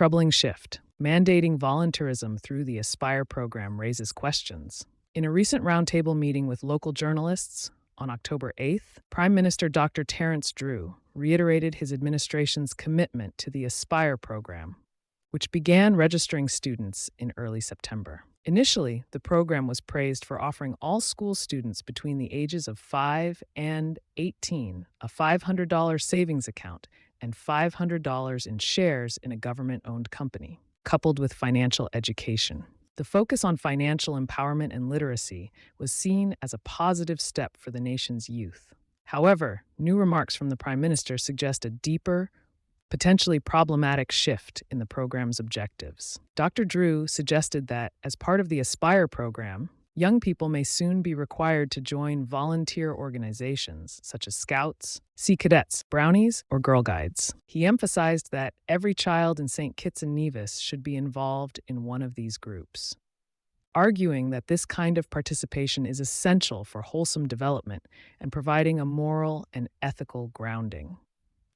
troubling shift. Mandating volunteerism through the Aspire program raises questions. In a recent roundtable meeting with local journalists on October 8th, Prime Minister Dr. Terence Drew reiterated his administration's commitment to the Aspire program, which began registering students in early September. Initially, the program was praised for offering all school students between the ages of 5 and 18 a $500 savings account and $500 in shares in a government-owned company, coupled with financial education. The focus on financial empowerment and literacy was seen as a positive step for the nation's youth. However, new remarks from the Prime Minister suggest a deeper, potentially problematic shift in the program's objectives. Dr. Drew suggested that, as part of the Aspire program, young people may soon be required to join volunteer organizations such as Scouts, Sea Cadets, Brownies, or Girl Guides. He emphasized that every child in St. Kitts and Nevis should be involved in one of these groups, arguing that this kind of participation is essential for wholesome development and providing a moral and ethical grounding.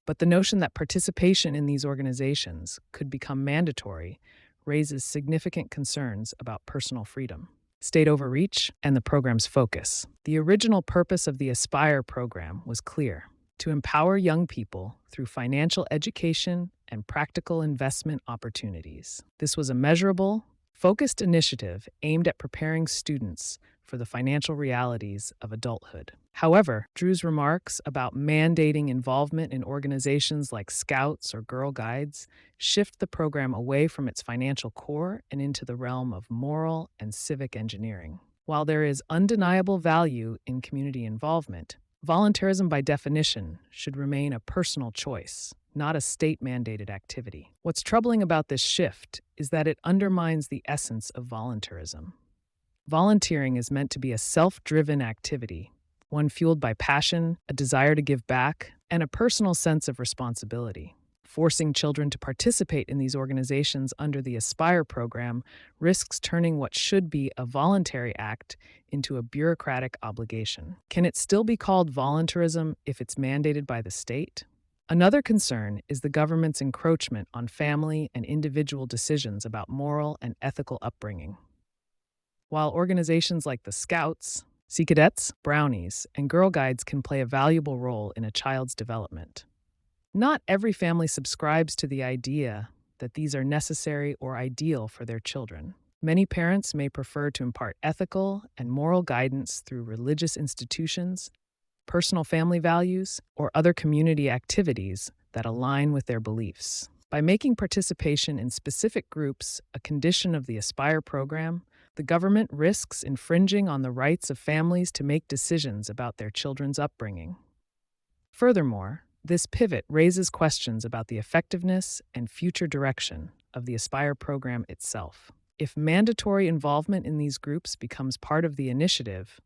But the notion that participation in these organizations could become mandatory raises significant concerns about personal freedom, state overreach, and the program's focus. The original purpose of the Aspire program was clear: to empower young people through financial education and practical investment opportunities. This was a measurable, focused initiative aimed at preparing students for the financial realities of adulthood. However, Drew's remarks about mandating involvement in organizations like Scouts or Girl Guides shift the program away from its financial core and into the realm of moral and civic engineering. While there is undeniable value in community involvement, volunteerism by definition should remain a personal choice, not a state-mandated activity. What's troubling about this shift is that it undermines the essence of volunteerism. Volunteering is meant to be a self-driven activity, one fueled by passion, a desire to give back, and a personal sense of responsibility. Forcing children to participate in these organizations under the Aspire program risks turning what should be a voluntary act into a bureaucratic obligation. Can it still be called volunteerism if it's mandated by the state? Another concern is the government's encroachment on family and individual decisions about moral and ethical upbringing. While organizations like the Scouts, Sea Cadets, Brownies, and Girl Guides can play a valuable role in a child's development, not every family subscribes to the idea that these are necessary or ideal for their children. Many parents may prefer to impart ethical and moral guidance through religious institutions, personal family values, or other community activities that align with their beliefs. By making participation in specific groups a condition of the Aspire program, the government risks infringing on the rights of families to make decisions about their children's upbringing. Furthermore, this pivot raises questions about the effectiveness and future direction of the Aspire program itself. If mandatory involvement in these groups becomes part of the initiative,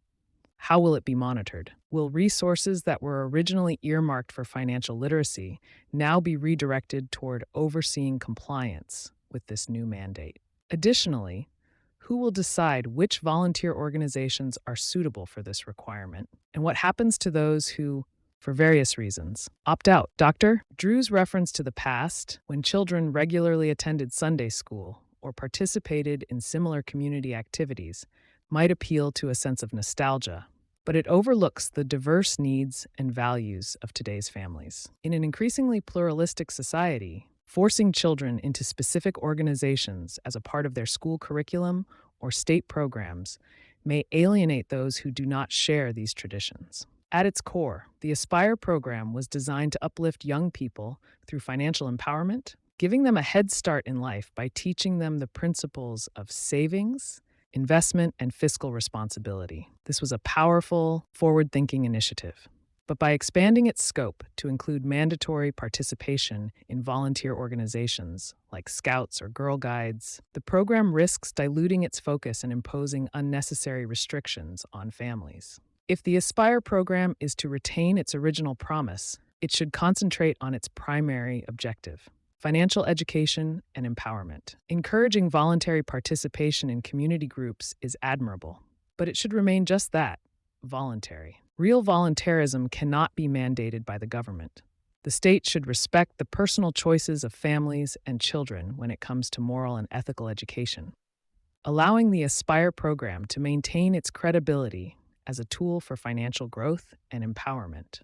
how will it be monitored? Will resources that were originally earmarked for financial literacy now be redirected toward overseeing compliance with this new mandate? Additionally, who will decide which volunteer organizations are suitable for this requirement? And what happens to those who, for various reasons, opt out? Dr. Drew's reference to the past, when children regularly attended Sunday school or participated in similar community activities, might appeal to a sense of nostalgia, but it overlooks the diverse needs and values of today's families. In an increasingly pluralistic society, forcing children into specific organizations as a part of their school curriculum or state programs may alienate those who do not share these traditions. At its core, the Aspire program was designed to uplift young people through financial empowerment, giving them a head start in life by teaching them the principles of savings, investment, and fiscal responsibility. This was a powerful, forward-thinking initiative. But by expanding its scope to include mandatory participation in volunteer organizations like Scouts or Girl Guides, the program risks diluting its focus and imposing unnecessary restrictions on families. If the Aspire program is to retain its original promise, it should concentrate on its primary objective: financial education and empowerment. Encouraging voluntary participation in community groups is admirable, but it should remain just that: voluntary. Real volunteerism cannot be mandated by the government. The state should respect the personal choices of families and children when it comes to moral and ethical education, allowing the Aspire program to maintain its credibility as a tool for financial growth and empowerment.